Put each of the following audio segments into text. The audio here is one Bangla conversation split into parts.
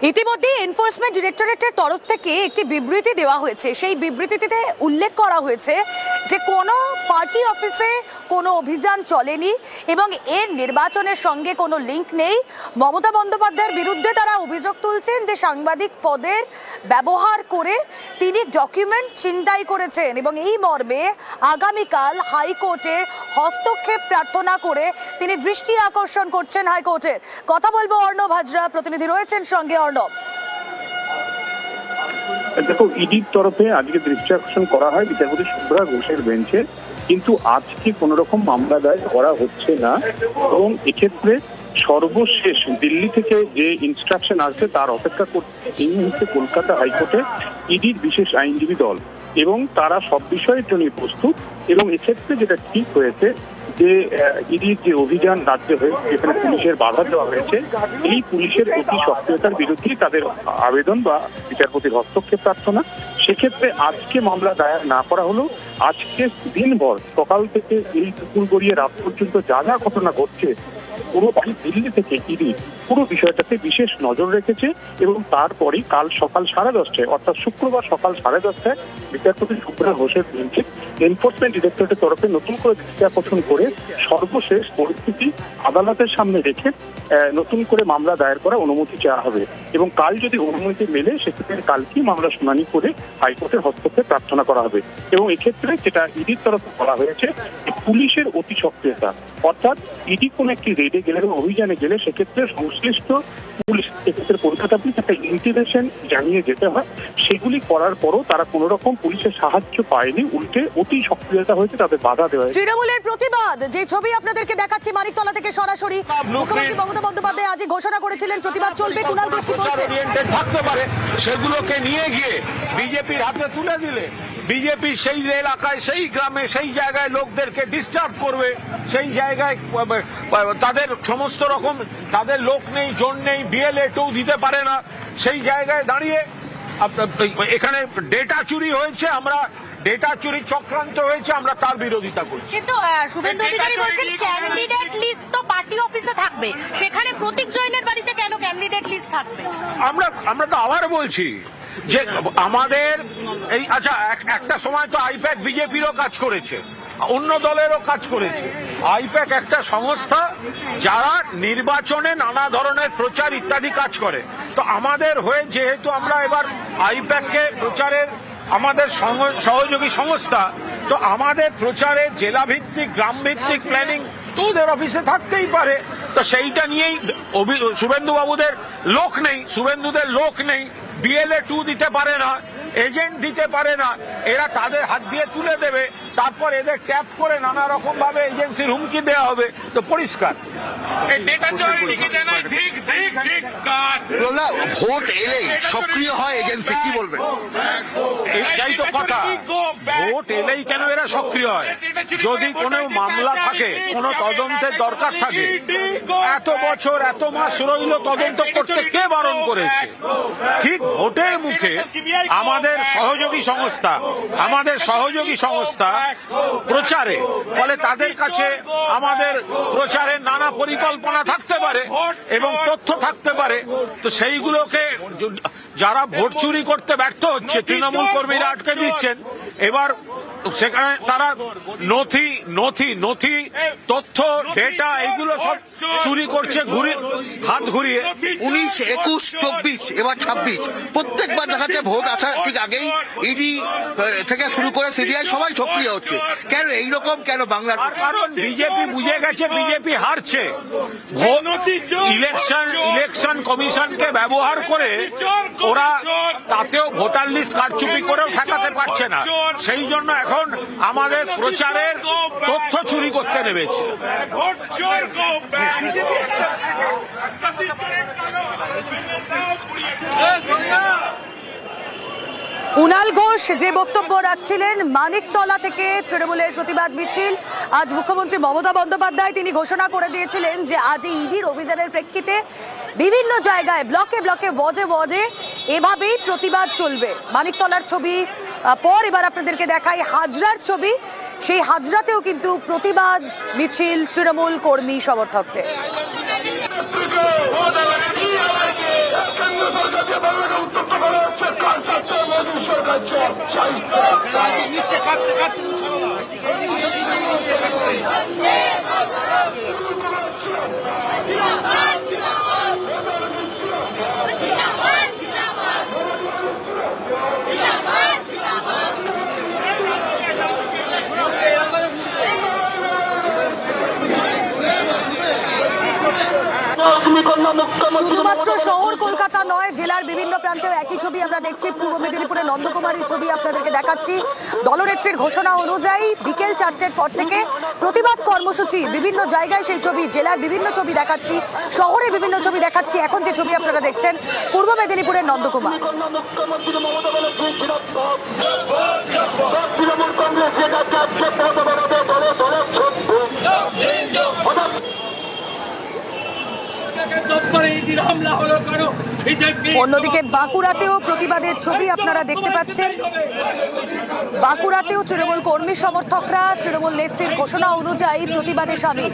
ইতিমধ্যে এনফোর্সমেন্ট ডিরেক্টরেটের তরফ থেকে একটি বিবৃতি দেওয়া হয়েছে। সেই বিবৃতিতে উল্লেখ করা হয়েছে যে কোনো পার্টি অফিসে কোনো অভিযান চলেনি এবং এর নির্বাচনের সঙ্গে কোনো লিঙ্ক নেই। মমতা বন্দ্যোপাধ্যায়ের বিরুদ্ধে তারা অভিযোগ তুলছেন যে সাংবাদিক পদের ব্যবহার করে তিনি ডকুমেন্ট ছিনতাই করেছেন এবং এই মর্মে আগামীকাল হাইকোর্টের হস্তক্ষেপ প্রার্থনা করে তিনি দৃষ্টি আকর্ষণ করছেন হাইকোর্টের। কথা বলবো অর্ণব হাজরা, প্রতিনিধি রয়েছেন সঙ্গে। অর্ণব, দেখো, ইডির তরফে আজকে দৃষ্টি আকর্ষণ করা হয় বিচারপতি শুভ্রা ঘোষের বেঞ্চে, কিন্তু আজকে কোন রকম মামলা দায়ের করা হচ্ছে না এবং এক্ষেত্রে সর্বশেষ দিল্লি থেকে যে ইনস্ট্রাকশন আসছে তার অপেক্ষা করছে এই মুহূর্তে কলকাতা হাইকোর্টে ইডির বিশেষ আইনজীবী দল, এবং তারা সব বিষয়ের জন্য প্রস্তুত। এবং এক্ষেত্রে যেটা ঠিক হয়েছে যে ইডির যে অভিযান রাজ্যে হয়েছে যেখানে পুলিশের বাধা দেওয়া হয়েছে, এই পুলিশের অতি সক্রিয়তার বিরুদ্ধে তাদের আবেদন বা বিচারপতির হস্তক্ষেপ প্রার্থনা। সেক্ষেত্রে আজকে মামলা দায়ের না করা হলো আজকে দিনভর সকাল থেকে এই দুপুর গড়িয়ে রাত পর্যন্ত যা যা ঘটনা ঘটছে পুরোটাই দিল্লি থেকে ইডি পুরো বিষয়টাতে বিশেষ নজর রেখেছে। এবং তারপরেই কাল সকাল 10:30 অর্থাৎ শুক্রবার সকাল 10:30 বিচারপতি শুভ্রা ঘোষের বেঞ্চে এনফোর্সমেন্ট ডিরেক্টরেটের তরফে নতুন করে দৃষ্টি আকর্ষণ করে সর্বশেষ পরিস্থিতি আদালতের সামনে রেখে নতুন করে মামলা দায়ের করা অনুমতি চাওয়া হবে। এবং কাল যদি অনুমতি মেলে সেক্ষেত্রে কালকেই মামলা শুনানি করে হাইকোর্টের হস্তক্ষেপ প্রার্থনা করা হবে। এবং এক্ষেত্রে যেটা ইডির তরফে বলা হয়েছে পুলিশের অতি সক্রিয়তা, অর্থাৎ ইডি কোনো একটি রেডে গেলে এবং অভিযানে গেলে সেক্ষেত্রে সংশ্লিষ্ট পুলিশ, এক্ষেত্রে কলকাতা পুলিশ একটা ইন্টিমেশন জানিয়ে যেতে হয়। সেগুলি করার পরও তারা কোন রকম পুলিশের সাহায্য পায়নি, উল্টে অতি সক্রিয়তা হয়েছে, তাদের বাধা দেওয়া হয়েছে। তৃণমূলের প্রতিবাদ, যে ছবি আপনাদেরকে দেখাচ্ছি মানিকতলা থেকে সরাসরি, মুখ্যমন্ত্রী মমতা বন্দ্যোপাধ্যায় আজই ঘোষণা করেছিলেন প্রতিবাদ চলবে। কুণাল ঘোষ কি বলছেন? থাকতে পারে সেগুলোকে নিয়ে গিয়ে বিজেপির হাতে তুলে দিলে বিজেপি সেই এলাকায়, সেই গ্রামে, সেই জায়গায় লোকদেরকে ডিস্টার্ব করবে। সেই জায়গায় তাদের সমস্ত রকম তাদের লোক নেই, জন নেই, বিএলএ-2 দিতে পারে না। সেই জায়গায় দাঁড়িয়ে এখানে ডেটা চুরি হয়েছে, আমরা ডেটা চুরি চক্রান্ত হয়েছে, আমরা তার বিরোধিতা করছি। কিন্তু শুভেন্দু অধিকারী বলছেন ক্যান্ডিডেট লিস্ট তো পার্টি অফিসে থাকবে, সেখানে প্রতীক জৈনের বাড়িতে কেন ক্যান্ডিডেট লিস্ট থাকবে? আমরা তো আবার বলছি যে আমাদের এই একটা সময় তো আইপ্যাক বিজেপিরও কাজ করেছে, অন্য দলেরও কাজ করেছে। আইপ্যাক একটা সংস্থা যারা নির্বাচনে নানা ধরনের প্রচার ইত্যাদি কাজ করে। তো আমাদের হয়ে যেহেতু আমরা এবার আইপ্যাককে প্রচারের আমাদের সহযোগী সংস্থা, তো আমাদের প্রচারে জেলা ভিত্তিক, গ্রাম ভিত্তিক প্ল্যানিং তো ওদের অফিসে থাকতেই পারে। তো সেইটা নিয়েই শুভেন্দু বাবুদের লোক নেই, শুভেন্দুদের লোক নেই, বিএলএ-2 দিতে পারে না, এজেন্ট দিতে পারে না, এরা তাদের হাত দিয়ে তুলে দেবে, তারপর এদের ট্যাপ করে নানা রকম ভাবে এজেন্সির হুমকি দেওয়া হবে। তো পরিষ্কার ভোট এলেই সক্রিয় হয় এজেন্সি, কি বলবেন? এইটাই তো কথা, ভোট এলেই কেন এরা সক্রিয় হয়? যদি কোনো মামলা থাকে, কোনো তদন্তের দরকার থাকে, এত বছর এত মাস রইল তদন্ত করতে কে বারণ করেছে? ঠিক ভোটের মুখে আমাদের সহযোগী সংস্থা প্রচারে, ফলে তাদের কাছে আমাদের প্রচারের নানা পরিকল্পনা থাকতে পারে এবং তথ্য থাকতে পারে। তো সেইগুলোকে যারা ভোট চুরি করতে ব্যর্থ হচ্ছে, তৃণমূল কর্মীরা আটকে দিচ্ছেন। এবার সেখানে তারা নথি তথ্য, ডেটা, এইগুলো সব চুরি করছে হাত ঘুরিয়ে। 19, 21, 24 এবার 26 প্রত্যেকবার দেখা যাচ্ছে ভোট আসার ঠিক আগেই ইডি থেকে শুরু করে সিবিআই সবাই সক্রিয় হচ্ছে। কেন এইরকম, কেন বাংলার? কারণ বিজেপি বুঝে গেছে বিজেপি হারছে। ইলেকশন কমিশনকে ব্যবহার করে ওরা তাতেও ভোটার লিস্ট কারচুপি করেও ঠেকাতে পারছে না। সেই জন্য এখন আমাদের প্রচারের তথ্য চুরি করতে নেমেছে। কুণাল ঘোষ যে বক্তব্য রাখছিলেন, মানিকতলা থেকে তৃণমূলের প্রতিবাদ মিছিল। আজ মুখ্যমন্ত্রী মমতা বন্দ্যোপাধ্যায় তিনি ঘোষণা করে দিয়েছিলেন যে আজ এই ইডির অভিযানের প্রেক্ষিতে বিভিন্ন জায়গায় ব্লকে ব্লকে ওয়ার্ডে এভাবেই প্রতিবাদ চলবে। মানিকতলার ছবি পর এবার আপনাদেরকে দেখাই হাজরার ছবি। সেই হাজরাতেও কিন্তু প্রতিবাদ মিছিল তৃণমূল কর্মী সমর্থকদের। শুধুমাত্র শহর কলকাতা নয়, জেলার বিভিন্ন প্রান্তেও একই ছবি আমরা দেখছি। পূর্ব মেদিনীপুরের নন্দকুমারী ছবি আপনাদেরকে দেখাচ্ছি। দলনেত্রীর ঘোষণা অনুযায়ী বিকেল 4টের পর থেকে প্রতিবাদ কর্মসূচি বিভিন্ন জায়গায়, সেই ছবি জেলার বিভিন্ন ছবি দেখাচ্ছি, শহরের বিভিন্ন ছবি দেখাচ্ছি। এখন যে ছবি আপনারা দেখছেন পূর্ব মেদিনীপুরের নন্দকুমার। অন্যদিকে বাঁকুড়াতেও প্রতিবাদের ছবি আপনারা দেখতে পাচ্ছেন। বাঁকুড়াতেও তৃণমূল কর্মী সমর্থকরা তৃণমূল নেত্রীর ঘোষণা অনুযায়ী প্রতিবাদে সামিল।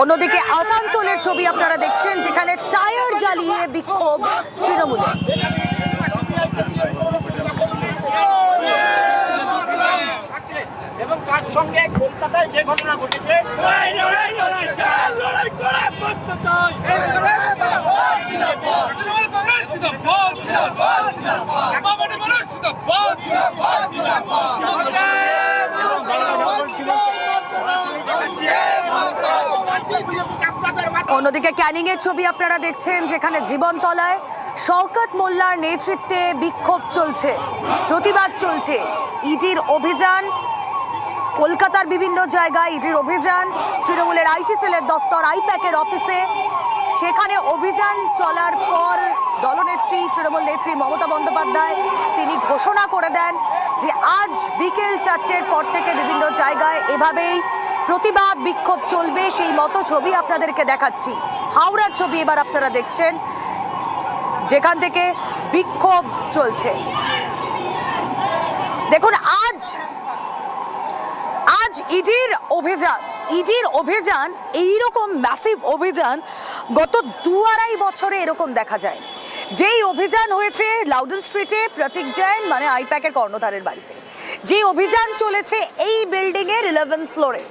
অন্যদিকে আসানসোলের ছবি আপনারা দেখছেন, যেখানে টায়ার জ্বালিয়ে বিক্ষোভ তৃণমূলের। এবং তার সঙ্গে কলকাতায় যে ঘটনা ঘটেছে অন্যদিকে ক্যানিং এর ছবি আপনারা দেখছেন, যেখানে জীবনতলায় শওকত মোল্লার নেতৃত্বে বিক্ষোভ চলছে, প্রতিবাদ চলছে। ইডির অভিযান, কলকাতার বিভিন্ন জায়গায় ইডির অভিযান, তৃণমূলের আইটি সেলের দপ্তর আইপ্যাকের অফিসে, সেখানে অভিযান চলার পর দলনেত্রী তৃণমূল নেত্রী মমতা বন্দ্যোপাধ্যায় তিনি ঘোষণা করে দেন যে আজ বিকেল 4টের পর থেকে বিভিন্ন জায়গায় এভাবেই প্রতিবাদ বিক্ষোভ চলবে। সেই মতো ছবি আপনাদেরকে দেখাচ্ছি। হাওড়ার ছবি এবার আপনারা দেখছেন, যেখান থেকে বিক্ষোভ চলছে। দেখুন, আজ ইডির অভিযান এইরকম ম্যাসিভ অভিযান গত 2-2.5 বছরে এরকম দেখা যায়। যেই অভিযান হয়েছে লাউডন স্ট্রিটে প্রতীক জৈন মানে আইপ্যাকের কর্ণধারের বাড়িতে, যে অভিযান চলেছে এই বিল্ডিং এর 11th ফ্লোরে,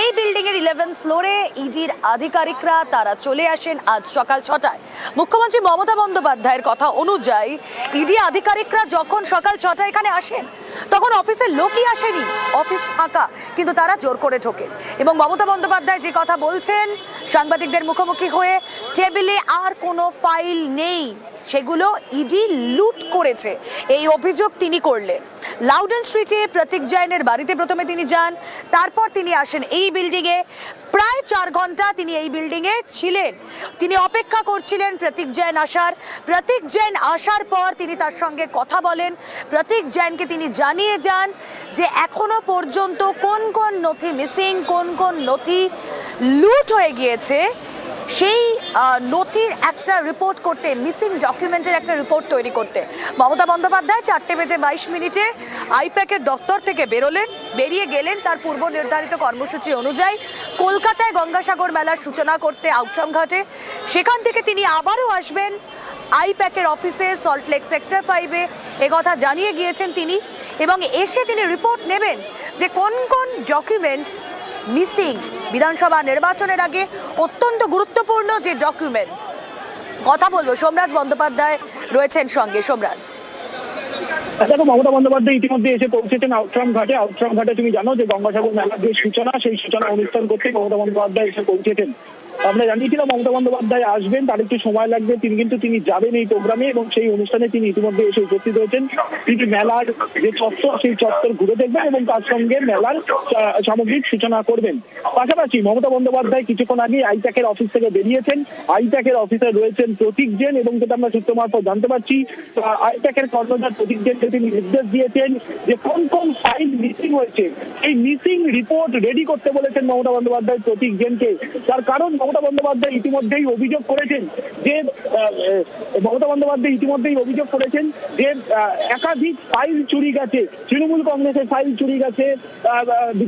এই বিল্ডিং এর 11th ফ্লোরে ইডির আধিকারিকরা তারা চলে আসেন আজ সকাল 6টায়। মুখ্যমন্ত্রী মমতা বন্দ্যোপাধ্যায়ের কথা অনুযায়ী ইডি আধিকারিকরা যখন সকাল 6টায় এখানে আসেন, তখন অফিসের লোকই আসেনি, অফিস ফাঁকা, কিন্তু তারা জোর করে ঢোকেন। এবং মমতা বন্দ্যোপাধ্যায় যে কথা বলছেন সাংবাদিকদের মুখোমুখি হয়ে, টেবিলে আর কোনো ফাইল নেই, সেগুলো ইডি লুট করেছে, এই অভিযোগ তিনি করলেন। লাউডন স্ট্রিটে প্রতীক জৈনের বাড়িতে প্রথমে তিনি যান, তারপর তিনি আসেন এই বিল্ডিংয়ে। প্রায় 4 ঘন্টা তিনি এই বিল্ডিংয়ে ছিলেন, তিনি অপেক্ষা করছিলেন প্রতীক জৈন আসার। প্রতীক জৈন আসার পর তিনি তার সঙ্গে কথা বলেন। প্রতীক জৈনকে তিনি জানিয়ে যান যে এখনো পর্যন্ত কোন কোন নথি মিসিং, কোন কোন নথি লুট হয়ে গিয়েছে, সেই নথির একটা রিপোর্ট করতে, মিসিং ডকুমেন্টের একটা রিপোর্ট তৈরি করতে মমতা বন্দ্যোপাধ্যায় 4:22 আইপ্যাকের দপ্তর থেকে বেরিয়ে গেলেন তার পূর্ব নির্ধারিত কর্মসূচি অনুযায়ী কলকাতায় গঙ্গাসাগর মেলার সূচনা করতে আউটরাম ঘাটে। সেখান থেকে তিনি আবারও আসবেন আইপ্যাকের অফিসে সল্টলেক সেক্টর 5-এ, একথা জানিয়ে গিয়েছেন তিনি। এবং এসে তিনি রিপোর্ট নেবেন যে কোন কোন ডকুমেন্ট মিসিং। বিধানসভা নির্বাচনের আগে অত্যন্ত গুরুত্বপূর্ণ যে ডকুমেন্ট, কথা বলবো সোমরাজ বন্দ্যোপাধ্যায় রয়েছেন সঙ্গে। সোমরাজ, দেখো, মমতা বন্দ্যোপাধ্যায় ইতিমধ্যে এসে পৌঁছেছেন আউটরাম ঘাটে। আউটরাম ঘাটে তুমি জানো যে গঙ্গাসাগর মেলার যে সূচনা, সেই সূচনা অনুষ্ঠান করতে মমতা বন্দ্যোপাধ্যায় এসে পৌঁছেছেন। আমরা জানিয়েছিলাম মমতা বন্দ্যোপাধ্যায় আসবেন, তার একটু সময় লাগবে, তিনি যাবেন এই প্রোগ্রামে এবং সেই অনুষ্ঠানে তিনি ইতিমধ্যে এসে উপস্থিত হয়েছেন। তিনি মেলার যে চত্বর, সেই চত্বর ঘুরে দেখবেন এবং তার সঙ্গে মেলার সামগ্রিক সূচনা করবেন। পাশাপাশি মমতা বন্দ্যোপাধ্যায় কিছুক্ষণ আগে আইপ্যাকের অফিস থেকে বেরিয়েছেন। আইপ্যাকের অফিসে রয়েছেন প্রতীক জৈন এবং যেটা আমরা সূত্র মারফত জানতে পারছি, আইপ্যাকের কর্ণধার প্রতীক জৈনকে তিনি নির্দেশ দিয়েছেন যে কোন কোন ফাইল মিসিং হয়েছে, এই মিসিং রিপোর্ট রেডি করতে বলেছেন মমতা বন্দ্যোপাধ্যায় প্রতীক জৈনকে। তার কারণ মমতা মমতা বন্দ্যোপাধ্যায় ইতিমধ্যেই অভিযোগ করেছেন যে একাধিক ফাইল চুরি গেছে, তৃণমূল কংগ্রেসের ফাইল চুরি গেছে,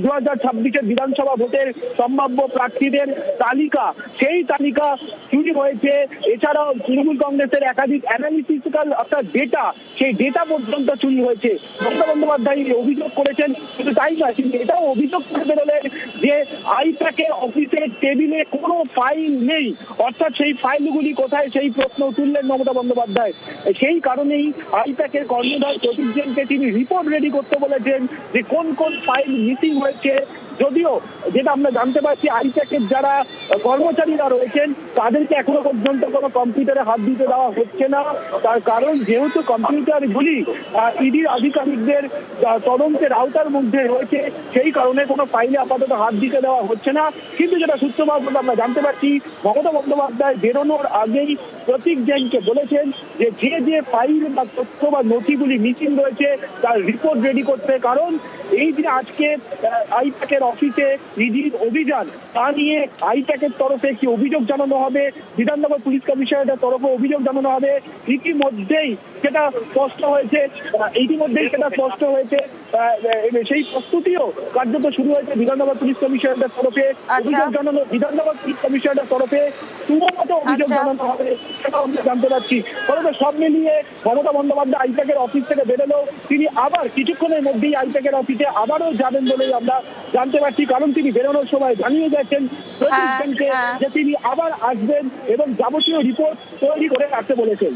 2026-এর বিধানসভা ভোটের সম্ভাব্য প্রার্থীদের তালিকা, সেই তালিকা চুরি হয়েছে। এছাড়াও তৃণমূল কংগ্রেসের একাধিক অ্যানালিটিক্যাল অর্থাৎ ডেটা, সেই ডেটা পর্যন্ত চুরি হয়েছে। মমতা বন্দ্যোপাধ্যায় অভিযোগ করেছেন, শুধু তাই নয়, তিনি এটাও অভিযোগ করে বেরোলেন যে আইপ্যাকের অফিসের টেবিলে কোনো ফাইল নেই, অর্থাৎ সেই ফাইলগুলি কোথায় সেই প্রশ্ন তুললেন মমতা বন্দ্যোপাধ্যায়। সেই কারণেই আইপ্যাকের কর্ণধার প্রতীক জৈনকে তিনি রিপোর্ট রেডি করতে বলেছেন যে কোন কোন ফাইল মিসিং হয়েছে। যদিও যেটা আমরা জানতে পারছি, আইপ্যাকের যারা কর্মচারীরা রয়েছেন তাদেরকে এখনো পর্যন্ত কোনো কম্পিউটারে হাত দিতে দেওয়া হচ্ছে না, তার কারণ যেহেতু কম্পিউটারগুলি ইডির আধিকারিকদের তদন্তের আওতার মধ্যে রয়েছে, সেই কারণে কোনো ফাইলে আপাতত হাত দিতে দেওয়া হচ্ছে না। কিন্তু যেটা সূত্র মারফত আমরা জানতে পারছি, মমতা বন্দ্যোপাধ্যায় বেরোনোর আগেই প্রতীক জৈনকে বলেছেন যে যে ফাইল বা তথ্য বা নথিগুলি মিসিং রয়েছে তার রিপোর্ট রেডি করতে। কারণ এই যে আজকে আইপ্যাকের অফিসে ইডির অভিযান, তা নিয়ে আইপ্যাকের তরফে একটি অভিযোগ জানানো হবে, বিধাননগর পুলিশ কমিশনারের তরফে অভিযোগ জানানো হবে। ইতিমধ্যেই সেটা স্পষ্ট হয়েছে, সেই প্রস্তুতিও কার্যত শুরু হয়েছে বিধাননগর পুলিশ কমিশনারের তরফে। অভিযোগ জানানো বিধাননগর পুলিশ কমিশনারের তরফে শুধুমাত্র অভিযোগ জানানো হবে, সেটা আমরা জানতে পারছি। তবে সব মিলিয়ে মমতা বন্দ্যোপাধ্যায় আইপ্যাকের অফিস থেকে বেরোলেও তিনি আবার কিছুক্ষণের মধ্যেই আইপ্যাকের অফিসে আবারও যাবেন বলেই আমরা জানতে পারছি। কারণ তিনি বেরোনোর সময় জানিয়ে গেছেন প্রতিষ্ঠানকে যে তিনি আবার আসবেন এবং যাবতীয় রিপোর্ট তৈরি করে রাখতে বলেছেন।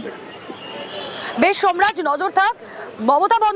বেশ সোমরাজ, নজর থাক। মমতা